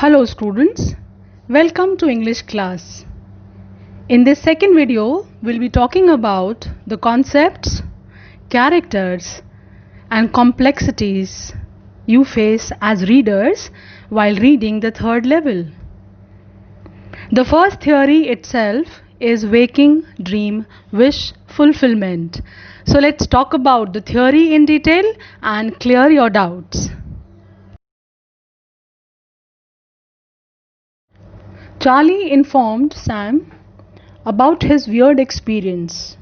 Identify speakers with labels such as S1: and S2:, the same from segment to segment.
S1: Hello students, welcome to English class. In this second video, we'll be talking about the concepts, characters and complexities you face as readers while reading the third level. The first theory itself is waking dream wish fulfillment. So let's talk about the theory in detail and clear your doubts. Charlie informed Sam about his weird experience.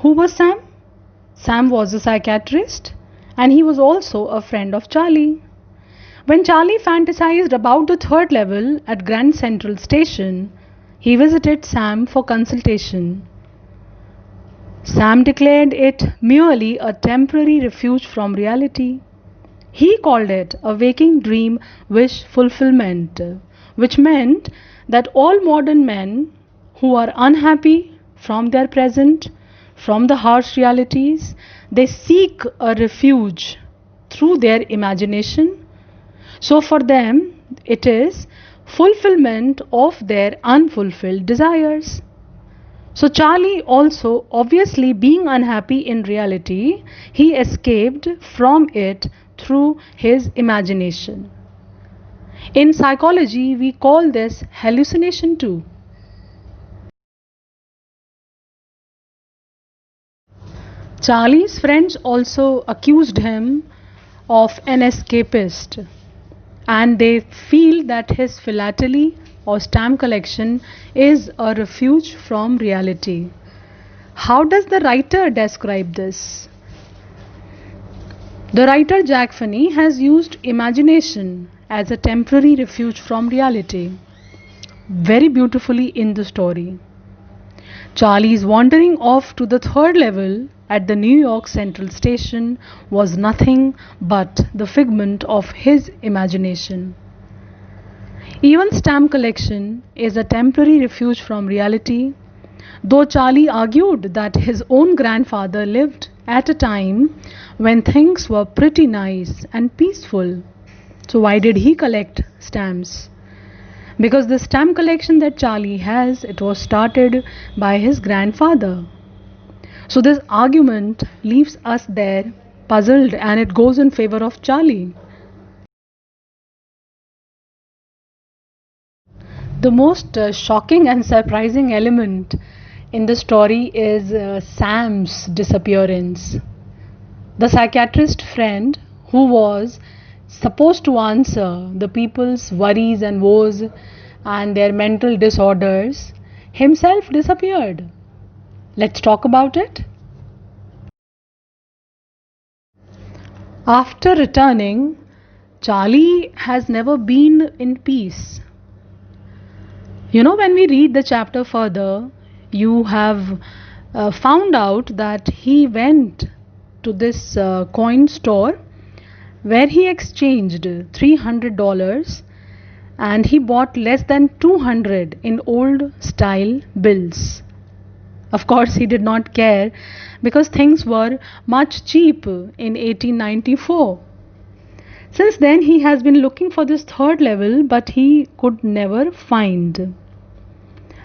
S1: Who was Sam? Sam was a psychiatrist and he was also a friend of Charlie. When Charlie fantasized about the third level at Grand Central Station, he visited Sam for consultation. Sam declared it merely a temporary refuge from reality. He called it a waking dream wish fulfillment, which meant that all modern men who are unhappy from their present, from the harsh realities, they seek a refuge through their imagination. So for them, it is fulfillment of their unfulfilled desires. So Charlie also, obviously being unhappy in reality, he escaped from it through his imagination. In psychology, we call this hallucination too. Charlie's friends also accused him of an escapist, and they feel that his philately or stamp collection is a refuge from reality. How does the writer describe this? The writer Jack Finney has used imagination as a temporary refuge from reality very beautifully in the story. Charlie's wandering off to the third level at the New York Central Station was nothing but the figment of his imagination. Even stamp collection is a temporary refuge from reality, though Charlie argued that his own grandfather lived at a time when things were pretty nice and peaceful. So why did he collect stamps? Because the stamp collection that Charlie has, it was started by his grandfather. So this argument leaves us there puzzled, and it goes in favor of Charlie. The most shocking and surprising element in the story is Sam's disappearance. The psychiatrist friend who was supposed to answer the people's worries and woes and their mental disorders himself disappeared. Let's talk about it. After returning, Charlie has never been in peace. You know, when we read the chapter further, you have found out that he went to this coin store where he exchanged $300 and he bought less than 200 in old style bills. Of course, he did not care because things were much cheap in 1894. Since then, he has been looking for this third level, but he could never find.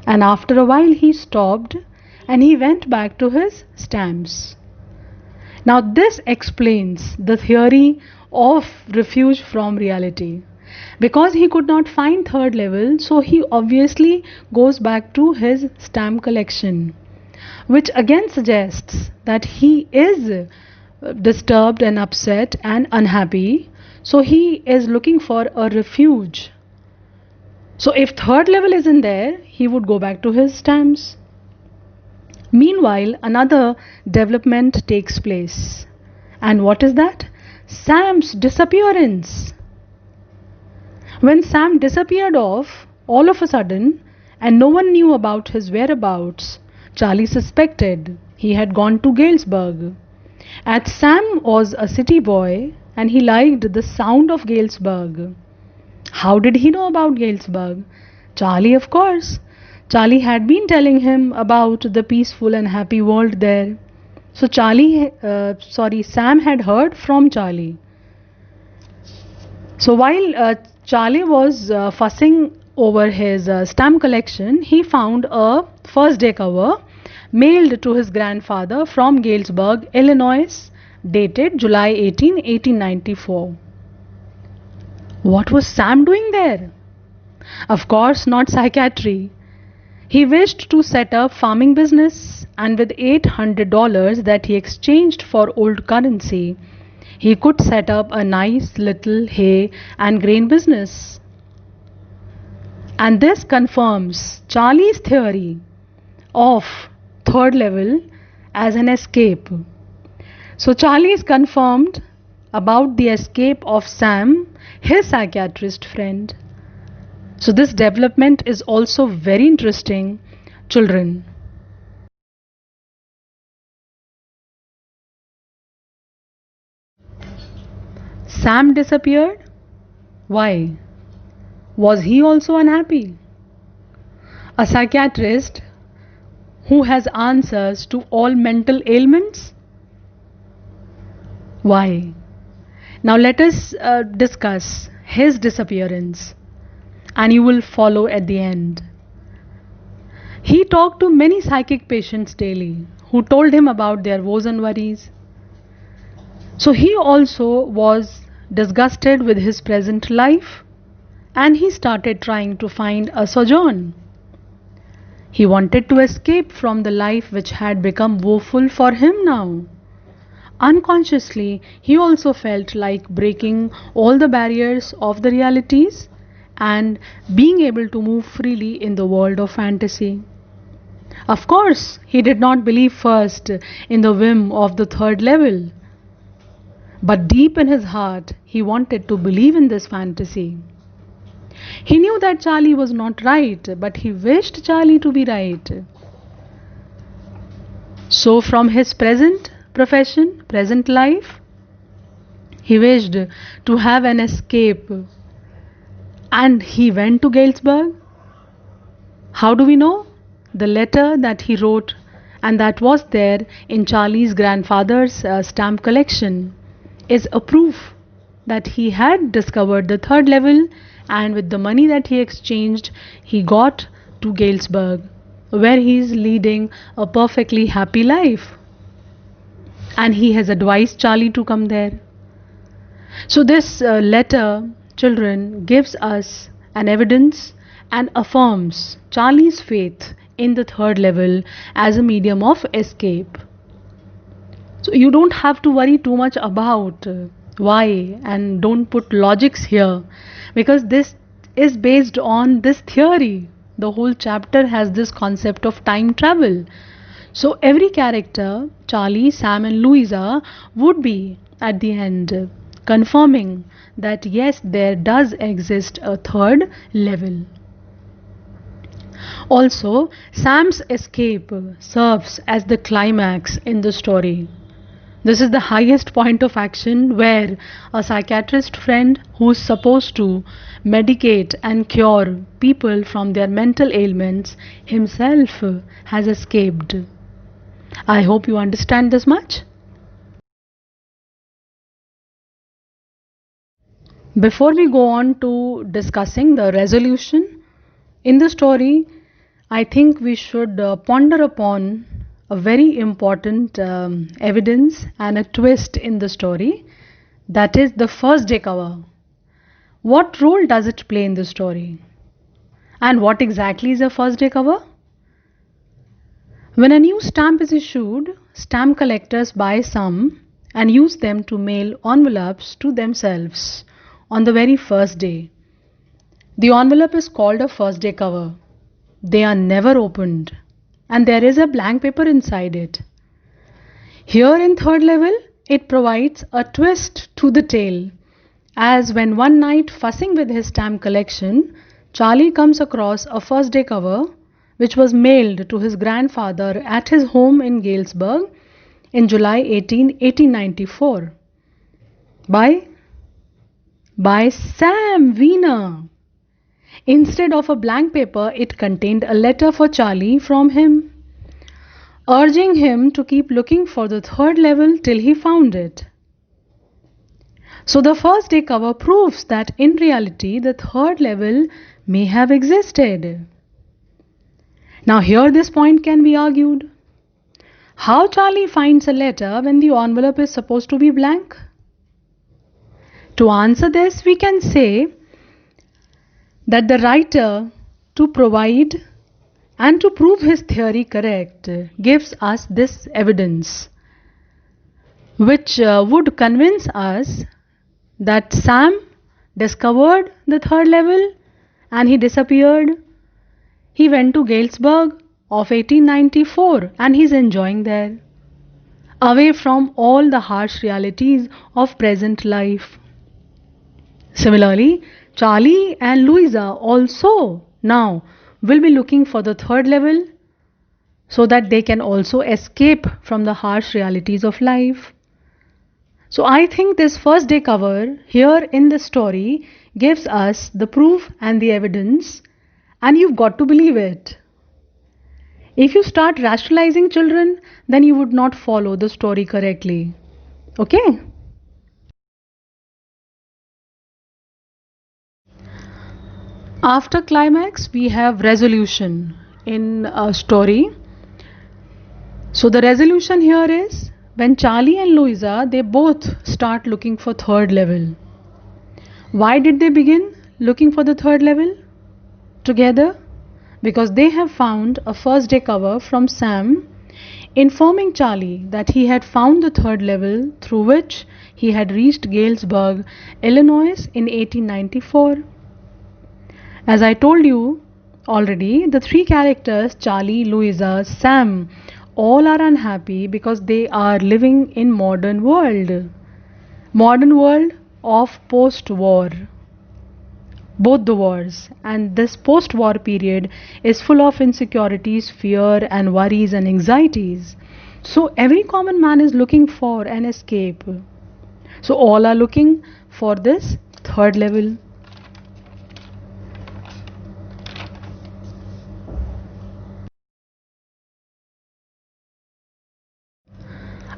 S1: And after a while, he stopped and he went back to his stamps. Now, this explains the theory of refuge from reality. Because he could not find third level, so he obviously goes back to his stamp collection, which again suggests that he is disturbed and upset and unhappy. So he is looking for a refuge. So if third level isn't there, he would go back to his stamps. Meanwhile, another development takes place. And what is that? Sam's disappearance. When Sam disappeared off, all of a sudden, and no one knew about his whereabouts, Charlie suspected he had gone to Galesburg. As Sam was a city boy and he liked the sound of Galesburg. How did he know about Galesburg? Charlie, of course. Charlie had been telling him about the peaceful and happy world there. So Sam had heard from Charlie. So while Charlie was fussing over his stamp collection, he found a first day cover mailed to his grandfather from Galesburg, Illinois, dated July 18, 1894. What was Sam doing there? Of course, not psychiatry. He wished to set up farming business, and with $800 that he exchanged for old currency, he could set up a nice little hay and grain business. And this confirms Charlie's theory of third level as an escape. So Charlie is confirmed about the escape of Sam, his psychiatrist friend. So this development is also very interesting, children. Sam disappeared? Why? Was he also unhappy? A psychiatrist who has answers to all mental ailments? Why? Now let us discuss his disappearance, and you will follow at the end. He talked to many psychic patients daily who told him about their woes and worries. So he also was disgusted with his present life, and he started trying to find a sojourn. He wanted to escape from the life which had become woeful for him now. Unconsciously, he also felt like breaking all the barriers of the realities and being able to move freely in the world of fantasy. Of course, he did not believe first in the whim of the third level, but deep in his heart, he wanted to believe in this fantasy. He knew that Charlie was not right, but he wished Charlie to be right. So from his present profession, present life, he wished to have an escape, and he went to Galesburg. How do we know? The letter that he wrote and that was there in Charlie's grandfather's stamp collection is a proof that he had discovered the third level, and with the money that he exchanged, he got to Galesburg, where he is leading a perfectly happy life. And he has advised Charlie to come there. So this letter, children, gives us an evidence and affirms Charlie's faith in the third level as a medium of escape. So you don't have to worry too much about why, and don't put logics here, because this is based on this theory. The whole chapter has this concept of time travel. So every character, Charlie, Sam and Louisa, would be at the end confirming that yes, there does exist a third level. Also, Sam's escape serves as the climax in the story. This is the highest point of action where a psychiatrist friend who is supposed to medicate and cure people from their mental ailments himself has escaped. I hope you understand this much. Before we go on to discussing the resolution in the story, I think we should ponder upon a very important evidence and a twist in the story, that is the first day cover. What role does it play in the story? And what exactly is a first day cover? When a new stamp is issued, stamp collectors buy some and use them to mail envelopes to themselves on the very first day. The envelope is called a first day cover. They are never opened, and there is a blank paper inside it. Here in third level, it provides a twist to the tale, as when one night fussing with his stamp collection, Charlie comes across a first day cover which was mailed to his grandfather at his home in Galesburg in July 18, 1894 by Sam Weiner. Instead of a blank paper, it contained a letter for Charlie from him, urging him to keep looking for the third level till he found it. So the first day cover proves that in reality the third level may have existed. Now here this point can be argued. How Charlie finds a letter when the envelope is supposed to be blank? To answer this, we can say that the writer, to provide and to prove his theory correct, gives us this evidence, which would convince us that Sam discovered the third level and he disappeared. He went to Galesburg of 1894 and he's enjoying there, away from all the harsh realities of present life. Similarly, Charlie and Louisa also now will be looking for the third level so that they can also escape from the harsh realities of life. So I think this first day cover here in the story gives us the proof and the evidence, and you've got to believe it. If you start rationalizing children, then you would not follow the story correctly. Okay? After climax, we have resolution in a story. So the resolution here is when Charlie and Louisa, they both start looking for third level. Why did they begin looking for the third level together? Because they have found a first day cover from Sam informing Charlie that he had found the third level through which he had reached Galesburg, Illinois in 1894. As I told you already, the three characters, Charlie, Louisa, Sam, all are unhappy because they are living in modern world of post-war, both the wars, and this post-war period is full of insecurities, fear and worries and anxieties. So every common man is looking for an escape. So all are looking for this third level.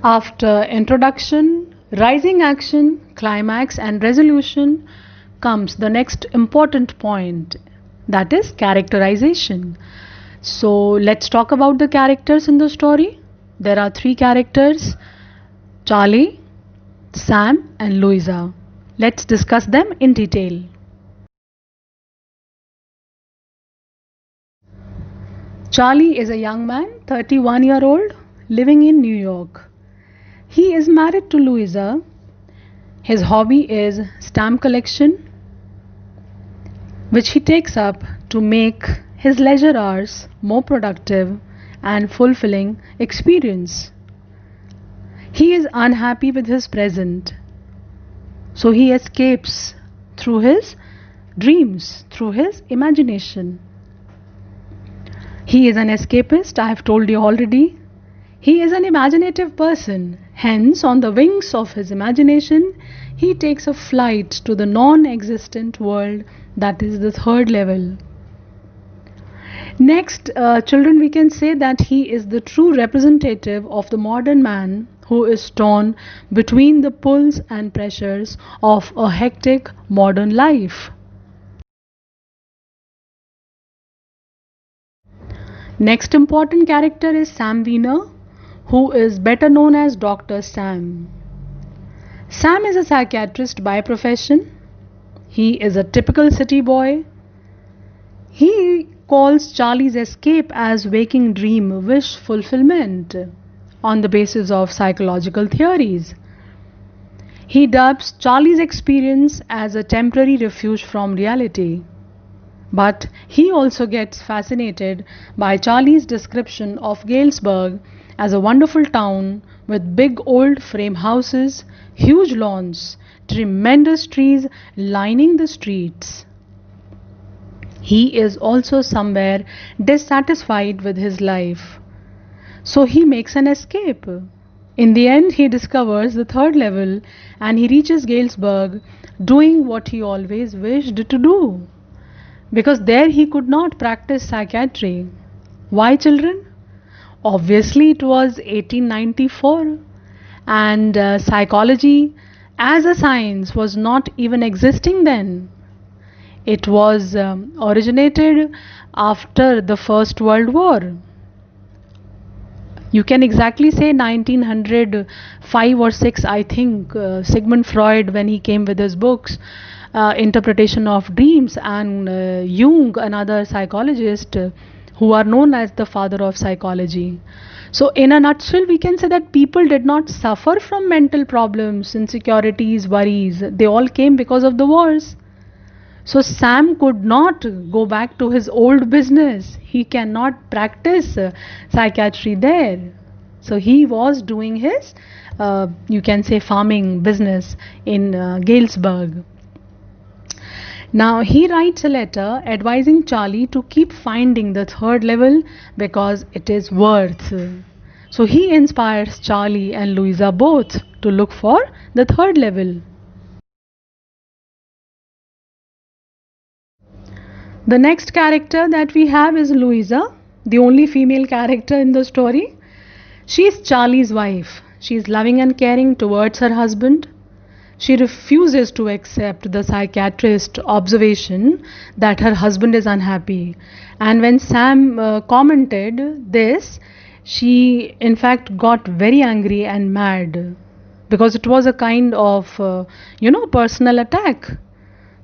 S1: After introduction, rising action, climax and resolution comes the next important point, that is characterization. So let's talk about the characters in the story. There are three characters, Charlie, Sam and Louisa. Let's discuss them in detail. Charlie is a young man, 31-year-old, living in New York. He is married to Louisa. His hobby is stamp collection, which he takes up to make his leisure hours more productive and fulfilling experience. He is unhappy with his present, so he escapes through his dreams, through his imagination. He is an escapist, I have told you already. He is an imaginative person. Hence, on the wings of his imagination, he takes a flight to the non-existent world, that is the third level. Next, children, we can say that he is the true representative of the modern man who is torn between the pulls and pressures of a hectic modern life. Next important character is Sam Weiner, who is better known as Dr. Sam. Sam is a psychiatrist by profession. He is a typical city boy. He calls Charlie's escape as waking dream wish fulfillment on the basis of psychological theories. He dubs Charlie's experience as a temporary refuge from reality. But he also gets fascinated by Charlie's description of Galesburg as a wonderful town with big old frame houses, huge lawns, tremendous trees lining the streets. He is also somewhere dissatisfied with his life, so he makes an escape. In the end, he discovers the third level and he reaches Galesburg doing what he always wished to do, because there he could not practice psychiatry. Why, children? Obviously, it was 1894 and psychology as a science was not even existing then. It was originated after the First World War. You can exactly say 1905 or 6, I think, Sigmund Freud, when he came with his books, Interpretation of Dreams, and Jung, another psychologist, who are known as the father of psychology. So, in a nutshell, we can say that people did not suffer from mental problems, insecurities, worries. They all came because of the wars. So Sam could not go back to his old business. He cannot practice psychiatry there. So he was doing his, you can say, farming business in Galesburg. Now he writes a letter advising Charlie to keep finding the third level because it is worth. So he inspires Charlie and Louisa both to look for the third level. The next character that we have is Louisa, the only female character in the story. She is Charlie's wife. She is loving and caring towards her husband. She refuses to accept the psychiatrist's observation that her husband is unhappy. And when Sam commented this, she in fact got very angry and mad because it was a kind of, personal attack.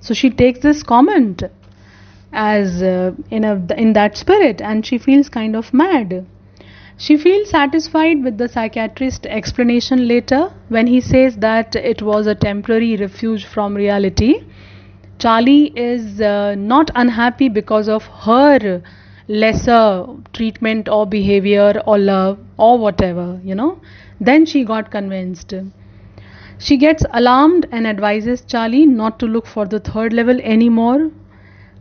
S1: So she takes this comment as in that spirit, and she feels kind of mad. She feels satisfied with the psychiatrist's explanation later when he says that it was a temporary refuge from reality. Charlie is not unhappy because of her lesser treatment or behavior or love or whatever. Then she got convinced. She gets alarmed and advises Charlie not to look for the third level anymore.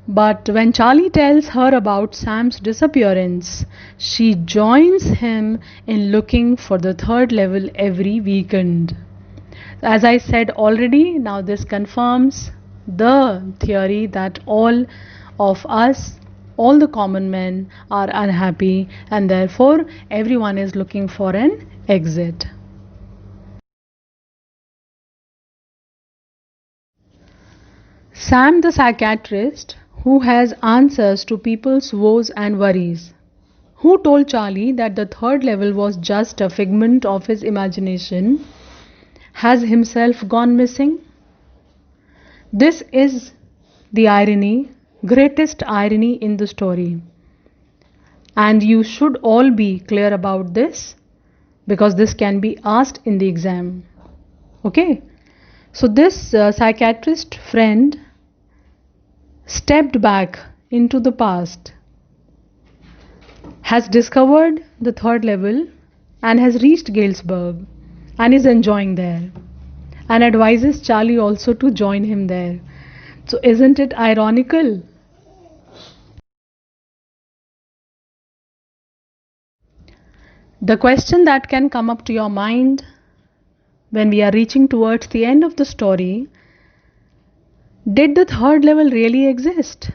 S1: But when Charlie tells her about Sam's disappearance, she joins him in looking for the third level every weekend. As I said already, now this confirms the theory that all of us, all the common men, are unhappy, and therefore everyone is looking for an exit. Sam the psychiatrist, who has answers to people's woes and worries, who told Charlie that the third level was just a figment of his imagination, has himself gone missing. This is the irony, greatest irony in the story. And you should all be clear about this because this can be asked in the exam. Okay? So this psychiatrist friend stepped back into the past, has discovered the third level and has reached Galesburg and is enjoying there, and advises Charlie also to join him there. So isn't it ironical? The question that can come up to your mind when we are reaching towards the end of the story: did the third level really exist?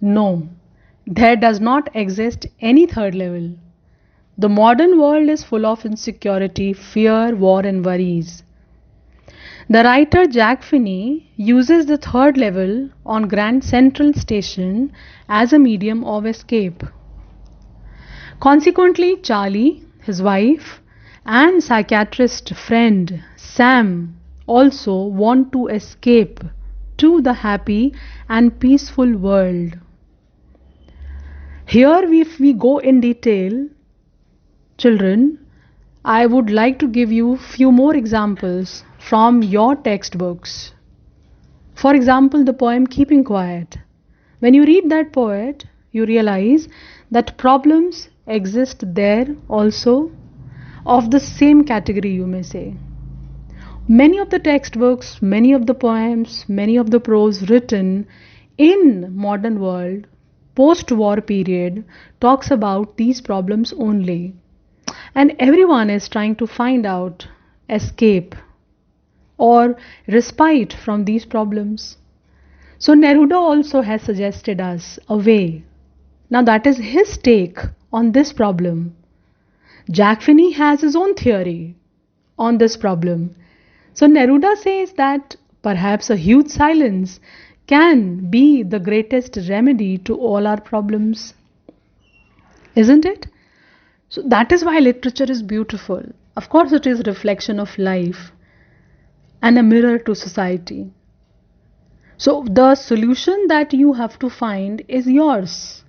S1: No, there does not exist any third level. The modern world is full of insecurity, fear, war, and worries. The writer Jack Finney uses the third level on Grand Central Station as a medium of escape. Consequently, Charlie, his wife, and psychiatrist friend Sam also want to escape to the happy and peaceful world. Here, if we go in detail, children, I would like to give you few more examples from your textbooks. For example, the poem Keeping Quiet. When you read that poet, you realize that problems exist there also, of the same category, you may say. Many of the textbooks, many of the poems, many of the prose written in modern world, post-war period, talks about these problems only. And everyone is trying to find out escape or respite from these problems. So Neruda also has suggested us a way. Now that is his take on this problem. Jack Finney has his own theory on this problem. So Neruda says that perhaps a huge silence can be the greatest remedy to all our problems. Isn't it? So that is why literature is beautiful. Of course, it is a reflection of life and a mirror to society. So the solution that you have to find is yours.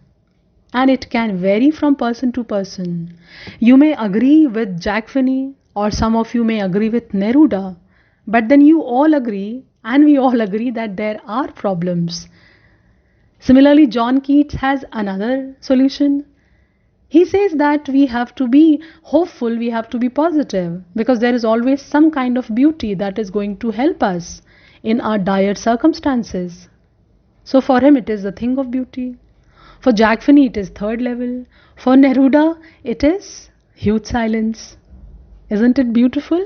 S1: And it can vary from person to person. You may agree with Jack Finney, or some of you may agree with Neruda, but then you all agree, and we all agree that there are problems. Similarly, John Keats has another solution. He says that we have to be hopeful, we have to be positive, because there is always some kind of beauty that is going to help us in our dire circumstances. So for him, it is the thing of beauty. For Jack Finney, it is third level. For Neruda, it is huge silence. Isn't it beautiful?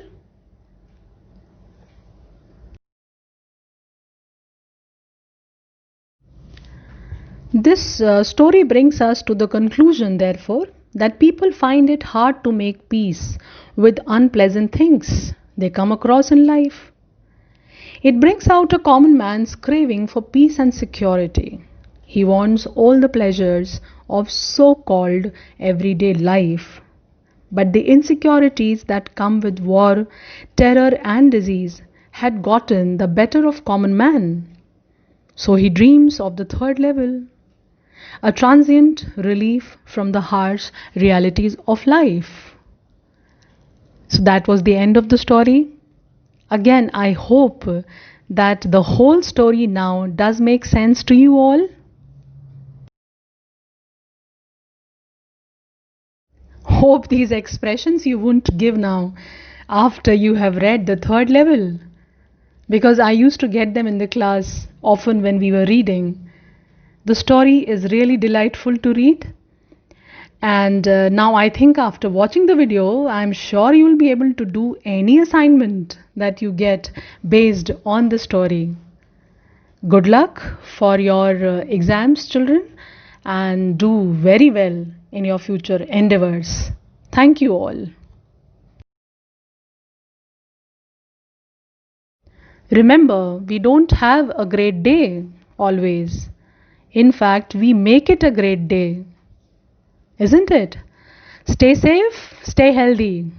S1: This story brings us to the conclusion, therefore, that people find it hard to make peace with unpleasant things they come across in life. It brings out a common man's craving for peace and security. He wants all the pleasures of so called everyday life. But the insecurities that come with war, terror, and disease had gotten the better of common man. So he dreams of the third level, a transient relief from the harsh realities of life. So that was the end of the story. Again, I hope that the whole story now does make sense to you all. Hope these expressions you won't give now after you have read the third level, because I used to get them in the class often when we were reading. The story is really delightful to read. And now I think after watching the video, I'm sure you will be able to do any assignment that you get based on the story. Good luck for your exams, children, and do very well in your future endeavors. Thank you all. Remember, we don't have a great day always. In fact, we make it a great day, isn't it? Stay safe, stay healthy.